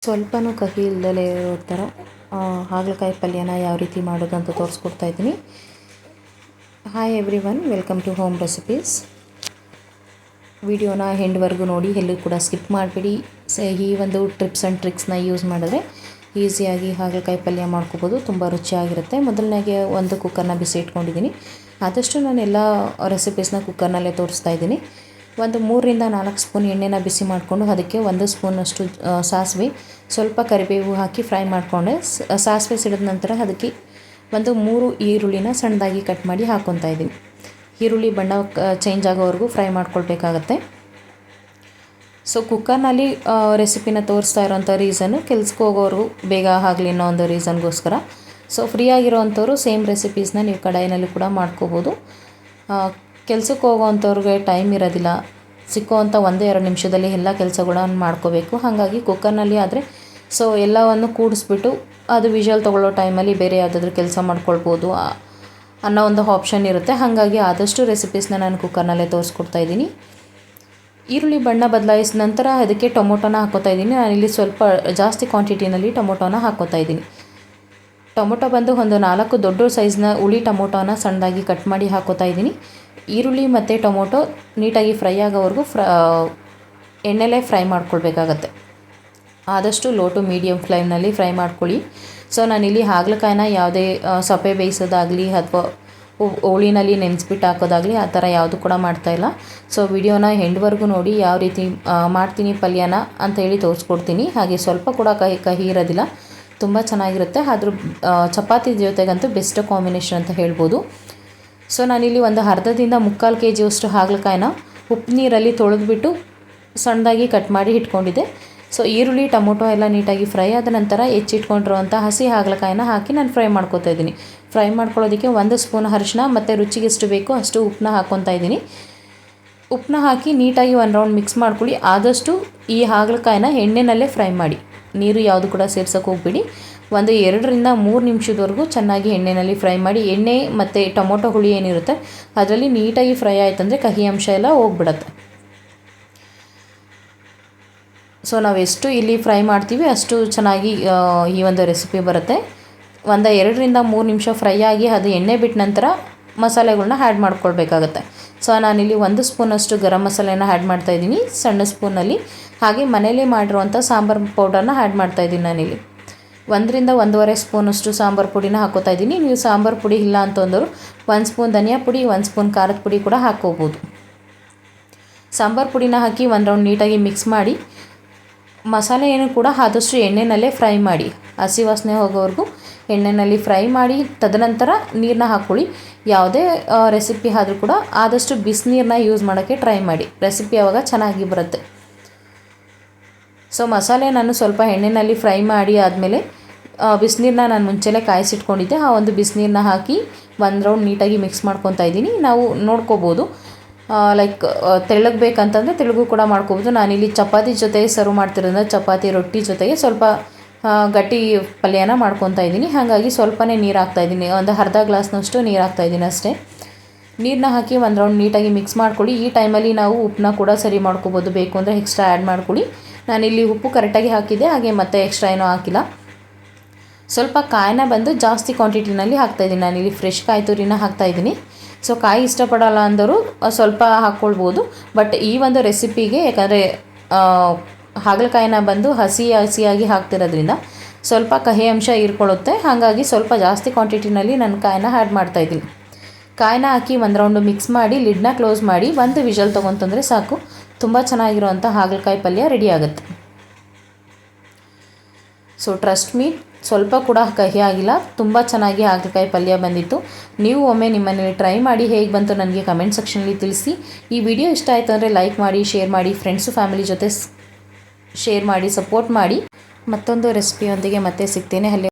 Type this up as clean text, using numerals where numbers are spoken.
ಸ್ವಲ್ಪನೂ ಕಹಿ ಇಲ್ಲದಲೇ ಇರೋ ಥರ ಹಾಗಲಕಾಯಿ ಪಲ್ಯನ ಯಾವ ರೀತಿ ಮಾಡೋದು ಅಂತ ತೋರಿಸ್ಕೊಡ್ತಾ ಇದ್ದೀನಿ. Hi everyone, welcome to home recipes. ವಿಡಿಯೋನ ಎಂಡ್ವರೆಗೂ ನೋಡಿ, ಎಲ್ಲೂ ಕೂಡ ಸ್ಕಿಪ್ ಮಾಡಿಬಿಡಿ. ಈ ಒಂದು ಟಿಪ್ಸ್ ಆ್ಯಂಡ್ ಟ್ರಿಕ್ಸ್ನ ಯೂಸ್ ಮಾಡಿದ್ರೆ ಈಸಿಯಾಗಿ ಹಾಗಲಕಾಯಿ ಪಲ್ಯ ಮಾಡ್ಕೋಬೋದು. ತುಂಬ ರುಚಿಯಾಗಿರುತ್ತೆ. ಮೊದಲನೇಗೆ ಒಂದು ಕುಕ್ಕರ್ನ ಬಿಸಿ ಇಟ್ಕೊಂಡಿದ್ದೀನಿ. ಆದಷ್ಟು ನಾನು ಎಲ್ಲ ರೆಸಿಪೀಸ್ನ ಕುಕ್ಕರ್ನಲ್ಲೇ ತೋರಿಸ್ತಾ ಇದ್ದೀನಿ. ಒಂದು 3 ರಿಂದ 4 ಸ್ಪೂನ್ ಎಣ್ಣೆನ ಬಿಸಿ ಮಾಡಿಕೊಂಡು ಅದಕ್ಕೆ 1 ಸ್ಪೂನಷ್ಟು ಸಾಸಿವೆ, ಸ್ವಲ್ಪ ಕರಿಬೇವು ಹಾಕಿ ಫ್ರೈ ಮಾಡಿಕೊಂಡೆ. ಸಾಸಿವೆ ಸಿಡಿದ ನಂತರ ಅದಕ್ಕೆ 3 ಈರುಳ್ಳಿನ ಸಣ್ಣದಾಗಿ ಕಟ್ ಮಾಡಿ ಹಾಕ್ಕೊತಾ ಇದ್ದೀನಿ. ಈರುಳ್ಳಿ ಬಣ್ಣ ಚೇಂಜ್ ಆಗೋವರೆಗೂ ಫ್ರೈ ಮಾಡ್ಕೊಳ್ಬೇಕಾಗತ್ತೆ. ಸೊ ಕುಕ್ಕರ್ನಲ್ಲಿ ರೆಸಿಪಿನ ತೋರಿಸ್ತಾ ಇರೋಂಥ ರೀಸನ್ನು ಕೆಲ್ಸಕ್ಕೆ ಹೋಗೋರು ಬೇಗ ಆಗಲಿ ಅನ್ನೋ ಒಂದು ರೀಸನ್ಗೋಸ್ಕರ. ಸೊ ಫ್ರೀ ಆಗಿರೋವಂಥವ್ರು ಸೇಮ್ ರೆಸಿಪೀಸ್ನ ನೀವು ಕಡಾಯಿನಲ್ಲಿ ಕೂಡ ಮಾಡ್ಕೋಬೋದು. ಕೆಲ್ಸಕ್ಕೆ ಹೋಗೋವಂಥವ್ರಿಗೆ ಟೈಮ್ ಇರೋದಿಲ್ಲ, ಸಿಕ್ಕುವಂಥ 1-2 ನಿಮಿಷದಲ್ಲಿ ಎಲ್ಲ ಕೆಲಸಗಳನ್ನು ಮಾಡ್ಕೋಬೇಕು. ಹಾಗಾಗಿ ಕುಕ್ಕರ್ನಲ್ಲಿ ಆದರೆ ಸೊ ಎಲ್ಲವನ್ನು ಕೂಡಿಸ್ಬಿಟ್ಟು ಅದು ವಿಷಲ್ ತೊಗೊಳ್ಳೋ ಟೈಮಲ್ಲಿ ಬೇರೆ ಯಾವುದಾದ್ರೂ ಕೆಲಸ ಮಾಡ್ಕೊಳ್ಬೋದು ಅನ್ನೋ ಒಂದು ಆಪ್ಷನ್ ಇರುತ್ತೆ. ಹಾಗಾಗಿ ಆದಷ್ಟು ರೆಸಿಪೀಸ್ನ ನಾನು ಕುಕ್ಕರ್ನಲ್ಲೇ ತೋರಿಸ್ಕೊಡ್ತಾ ಇದ್ದೀನಿ. ಈರುಳ್ಳಿ ಬಣ್ಣ ಬದಲಾಯಿಸಿದ ನಂತರ ಅದಕ್ಕೆ ಟೊಮೊಟೊನ ಹಾಕ್ಕೋತಾ ಇದ್ದೀನಿ. ನಾನಿಲ್ಲಿ ಸ್ವಲ್ಪ ಜಾಸ್ತಿ ಕ್ವಾಂಟಿಟಿನಲ್ಲಿ ಟೊಮೊಟೊನ ಹಾಕ್ಕೋತಾ ಇದ್ದೀನಿ. ಟೊಮೊಟೊ ಬಂದು ಒಂದು 4 ದೊಡ್ಡ ಸೈಜ್ನ ಹುಳಿ ಟೊಮೊಟೊನ ಸಣ್ಣದಾಗಿ ಕಟ್ ಮಾಡಿ ಹಾಕ್ಕೋತಾ ಇದ್ದೀನಿ. ಈರುಳ್ಳಿ ಮತ್ತು ಟೊಮೊಟೊ ನೀಟಾಗಿ ಫ್ರೈ ಆಗೋವರೆಗೂ ಎಣ್ಣೆಲೇ ಫ್ರೈ ಮಾಡ್ಕೊಳ್ಬೇಕಾಗತ್ತೆ. ಆದಷ್ಟು ಲೋ ಟು ಮೀಡಿಯಮ್ ಫ್ಲೇಮ್ನಲ್ಲಿ ಫ್ರೈ ಮಾಡ್ಕೊಳ್ಳಿ. ಸೊ ನಾನಿಲ್ಲಿ ಹಾಗಲಕಾಯಿನ ಯಾವುದೇ ಸಪ್ಪೆ ಬೇಯಿಸೋದಾಗಲಿ ಅಥವಾ ಹೋಳಿನಲ್ಲಿ ನೆನೆಸ್ಬಿಟ್ಟು ಹಾಕೋದಾಗಲಿ ಆ ಥರ ಯಾವುದು ಕೂಡ ಮಾಡ್ತಾಯಿಲ್ಲ. ಸೊ ವಿಡಿಯೋನ ಎಂಡ್ವರೆಗೂ ನೋಡಿ, ಯಾವ ರೀತಿ ಮಾಡ್ತೀನಿ ಪಲ್ಯನ ಅಂತೇಳಿ ತೋರಿಸ್ಕೊಡ್ತೀನಿ. ಹಾಗೆ ಸ್ವಲ್ಪ ಕೂಡ ಕಹಿ ಇರೋದಿಲ್ಲ, ತುಂಬ ಚೆನ್ನಾಗಿರುತ್ತೆ. ಆದರೂ ಚಪಾತಿ ಜೊತೆಗಂತೂ ಬೆಸ್ಟ್ ಕಾಂಬಿನೇಷನ್ ಅಂತ ಹೇಳ್ಬೋದು. ಸೊ ನಾನಿಲ್ಲಿ ಒಂದು ಅರ್ಧದಿಂದ 3/4 kg ಹಾಗಲಕಾಯಿನ ಉಪ್ಪು ನೀರಲ್ಲಿ ತೊಳೆದ್ಬಿಟ್ಟು ಸಣ್ಣದಾಗಿ ಕಟ್ ಮಾಡಿ ಇಟ್ಕೊಂಡಿದ್ದೆ. ಸೊ ಈರುಳ್ಳಿ ಟೊಮೊಟೊ ಎಲ್ಲ ನೀಟಾಗಿ ಫ್ರೈ ಆದ ನಂತರ ಹೆಚ್ಚಿಟ್ಕೊಂಡಿರುವಂಥ ಹಸಿ ಹಾಗಲಕಾಯಿನ ಹಾಕಿ ನಾನು ಫ್ರೈ ಮಾಡ್ಕೊತಾ ಇದ್ದೀನಿ. ಫ್ರೈ ಮಾಡ್ಕೊಳ್ಳೋದಕ್ಕೆ 1 ಸ್ಪೂನ್ ಅರಿಶಿನ ಮತ್ತು ರುಚಿಗೆ ಎಷ್ಟು ಬೇಕೋ ಅಷ್ಟು ಉಪ್ಪನ್ನ ಹಾಕ್ಕೊತಾ ಇದ್ದೀನಿ. ಉಪ್ಪನ್ನ ಹಾಕಿ ನೀಟಾಗಿ 1 ರೌಂಡ್ ಮಿಕ್ಸ್ ಮಾಡ್ಕೊಳ್ಳಿ. ಆದಷ್ಟು ಈ ಹಾಗಲಕಾಯಿನ ಎಣ್ಣೆನಲ್ಲೇ ಫ್ರೈ ಮಾಡಿ, ನೀರು ಯಾವುದು ಕೂಡ ಸೇರ್ಸೋಕೆ ಹೋಗ್ಬಿಡಿ. 2 ರಿಂದ 3 ನಿಮಿಷದವರೆಗೂ ಚೆನ್ನಾಗಿ ಎಣ್ಣೆಯಲ್ಲಿ ಫ್ರೈ ಮಾಡಿ. ಎಣ್ಣೆ ಮತ್ತು ಟೊಮೊಟೊ ಹುಳಿ ಏನಿರುತ್ತೆ ಅದರಲ್ಲಿ ನೀಟಾಗಿ ಫ್ರೈ ಆಯ್ತಂದರೆ ಕಹಿ ಅಂಶ ಎಲ್ಲ ಹೋಗ್ಬಿಡತ್ತೆ. ಸೊ ನಾವು ಎಷ್ಟು ಇಲ್ಲಿ ಫ್ರೈ ಮಾಡ್ತೀವಿ ಅಷ್ಟು ಚೆನ್ನಾಗಿ ಈ ಒಂದು ರೆಸಿಪಿ ಬರುತ್ತೆ. 2 ರಿಂದ 3 ನಿಮಿಷ ಫ್ರೈ ಆಗಿ ಅದು ಎಣ್ಣೆ ಬಿಟ್ಟ ನಂತರ ಮಸಾಲೆಗಳನ್ನ ಆ್ಯಡ್ ಮಾಡ್ಕೊಳ್ಬೇಕಾಗತ್ತೆ. ಸೊ ನಾನಿಲ್ಲಿ 1 ಸ್ಪೂನಷ್ಟು ಗರಂ ಮಸಾಲೆನ ಆ್ಯಡ್ ಮಾಡ್ತಾಯಿದ್ದೀನಿ ಸಣ್ಣ ಸ್ಪೂನಲ್ಲಿ. ಹಾಗೆ ಮನೇಲಿ ಮಾಡಿರುವಂಥ ಸಾಂಬಾರು ಪೌಡರ್ನ ಆ್ಯಡ್ ಮಾಡ್ತಾಯಿದ್ದೀನಿ. ನಾನಿಲ್ಲಿ 1 ರಿಂದ 1.5 ಸ್ಪೂನಷ್ಟು ಸಾಂಬಾರು ಪುಡಿನ ಹಾಕೋತಾ ಇದ್ದೀನಿ. ನೀವು ಸಾಂಬಾರು ಪುಡಿ ಇಲ್ಲ ಅಂತಂದರು 1 ಸ್ಪೂನ್ ಧನಿಯಾ ಪುಡಿ, 1 ಸ್ಪೂನ್ ಖಾರದ ಪುಡಿ ಕೂಡ ಹಾಕ್ಕೋಬೋದು. ಸಾಂಬಾರು ಪುಡಿನ ಹಾಕಿ 1 ರೌಂಡ್ ನೀಟಾಗಿ ಮಿಕ್ಸ್ ಮಾಡಿ. ಮಸಾಲೆ ಏನು ಕೂಡ ಆದಷ್ಟು ಎಣ್ಣೆನಲ್ಲೇ ಫ್ರೈ ಮಾಡಿ, ಹಸಿ ವಾಸನೆ ಹೋಗೋವರೆಗೂ ಎಣ್ಣೆಯಲ್ಲಿ ಫ್ರೈ ಮಾಡಿ. ತದನಂತರ ನೀರನ್ನ ಹಾಕ್ಕೊಳ್ಳಿ. ಯಾವುದೇ ರೆಸಿಪಿ ಆದರೂ ಕೂಡ ಆದಷ್ಟು ಬಿಸಿನೀರನ್ನ ಯೂಸ್ ಮಾಡೋಕ್ಕೆ ಟ್ರೈ ಮಾಡಿ, ರೆಸಿಪಿ ಆವಾಗ ಚೆನ್ನಾಗಿ ಬರುತ್ತೆ. ಸೊ ಮಸಾಲೆ ನಾನು ಸ್ವಲ್ಪ ಎಣ್ಣೆಯಲ್ಲಿ ಫ್ರೈ ಮಾಡಿ ಆದಮೇಲೆ ಬಿಸಿನೀರನ್ನ ನಾನು ಮುಂಚೆನೇ ಕಾಯಿಸಿಟ್ಕೊಂಡಿದ್ದೆ. ಆ ಒಂದು ಬಿಸಿನೀರನ್ನ ಹಾಕಿ 1 ರೌಂಡ್ ನೀಟಾಗಿ ಮಿಕ್ಸ್ ಮಾಡ್ಕೊತಾ ಇದ್ದೀನಿ. ನಾವು ನೋಡ್ಕೋಬೋದು, ಲೈಕ್ ತೆಳ್ಳಗೆ ಬೇಕಂತಂದರೆ ತೆಳ್ಳಗೂ ಕೂಡ ಮಾಡ್ಕೋಬೋದು. ನಾನಿಲ್ಲಿ ಚಪಾತಿ ಜೊತೆಗೆ ಸರ್ವ್ ಮಾಡ್ತಿರೋದ್ರಿಂದ ಚಪಾತಿ ರೊಟ್ಟಿ ಜೊತೆಗೆ ಸ್ವಲ್ಪ ಗಟ್ಟಿ ಪಲ್ಯನ ಮಾಡ್ಕೊತಾ ಇದ್ದೀನಿ. ಹಾಗಾಗಿ ಸ್ವಲ್ಪನೇ ನೀರು ಹಾಕ್ತಾಯಿದ್ದೀನಿ, ಒಂದು ಅರ್ಧ ಗ್ಲಾಸ್ನಷ್ಟು ನೀರು ಹಾಕ್ತಾಯಿದ್ದೀನಿ ಅಷ್ಟೇ. ನೀರನ್ನ ಹಾಕಿ 1 ರೌಂಡ್ ನೀಟಾಗಿ ಮಿಕ್ಸ್ ಮಾಡ್ಕೊಳ್ಳಿ. ಈ ಟೈಮಲ್ಲಿ ನಾವು ಉಪ್ಪನ್ನ ಕೂಡ ಸರಿ ಮಾಡ್ಕೋಬೋದು, ಬೇಕು ಅಂದರೆ ಎಕ್ಸ್ಟ್ರಾ ಆ್ಯಡ್ ಮಾಡ್ಕೊಳ್ಳಿ. ನಾನಿಲ್ಲಿ ಉಪ್ಪು ಕರೆಕ್ಟಾಗಿ ಹಾಕಿದ್ದೆ, ಹಾಗೆ ಮತ್ತೆ ಎಕ್ಸ್ಟ್ರಾ ಏನೂ ಹಾಕಿಲ್ಲ. ಸ್ವಲ್ಪ ಕಾಯಿನ ಬಂದು ಜಾಸ್ತಿ ಕ್ವಾಂಟಿಟಿನಲ್ಲಿ ಹಾಕ್ತಾಯಿದ್ದೀನಿ. ನಾನಿಲ್ಲಿ ಫ್ರೆಶ್ ಕಾಯಿ ತುರಿನ ಹಾಕ್ತಾಯಿದ್ದೀನಿ. ಸೊ ಕಾಯಿ ಇಷ್ಟಪಡೋಲ್ಲ ಅಂದವರು ಸ್ವಲ್ಪ ಹಾಕ್ಕೊಳ್ಬೋದು. ಬಟ್ ಈ ಒಂದು ರೆಸಿಪಿಗೆ ಯಾಕಂದರೆ ಹಾಗಲಕಾಯಿನ ಬಂದು ಹಸಿಯಾಗಿ ಹಾಕ್ತಿರೋದ್ರಿಂದ ಸ್ವಲ್ಪ ಕಹಿ ಅಂಶ ಇರ್ಕೊಳ್ಳುತ್ತೆ. ಹಾಗಾಗಿ ಸ್ವಲ್ಪ ಜಾಸ್ತಿ ಕ್ವಾಂಟಿಟಿನಲ್ಲಿ ನಾನು ಕಾಯಿನ ಆ್ಯಡ್ ಮಾಡ್ತಾಯಿದ್ದೀನಿ. ಕಾಯಿನ ಹಾಕಿ 1 ರೌಂಡು ಮಿಕ್ಸ್ ಮಾಡಿ ಲಿಡ್ನ ಕ್ಲೋಸ್ ಮಾಡಿ 1 ವಿಷಲ್ ತೊಗೊತಂದರೆ ಸಾಕು. ತುಂಬ ಚೆನ್ನಾಗಿರೋವಂಥ ಹಾಗಲಕಾಯಿ ಪಲ್ಯ ರೆಡಿ ಆಗುತ್ತೆ. ಸೊ ಟ್ರಸ್ಟ್ ಮೀ, ಸ್ವಲ್ಪ ಕೂಡ ಕಹಿ ಆಗಿಲ್ಲ, ತುಂಬ ಚೆನ್ನಾಗಿ ಹಾಗಲಕಾಯಿ ಪಲ್ಯ ಬಂದಿತ್ತು. ನೀವು ಒಮ್ಮೆ ನಿಮ್ಮನೇಲಿ ಟ್ರೈ ಮಾಡಿ ಹೇಗೆ ಬಂತು ನನಗೆ ಕಮೆಂಟ್ ಸೆಕ್ಷನಲ್ಲಿ ತಿಳಿಸಿ. ಈ ವಿಡಿಯೋ ಇಷ್ಟ ಆಯಿತು ಅಂದರೆ ಲೈಕ್ ಮಾಡಿ, ಶೇರ್ ಮಾಡಿ, ಫ್ರೆಂಡ್ಸು ಫ್ಯಾಮಿಲಿ ಜೊತೆ ಶೇರ್ ಮಾಡಿ, ಸಪೋರ್ಟ್ ಮಾಡಿ. ಮತ್ತೊಂದು ರೆಸಿಪಿಯೊಂದಿಗೆ ಮತ್ತೆ ಸಿಗ್ತೇನೆ. ಅಲ್ಲಿ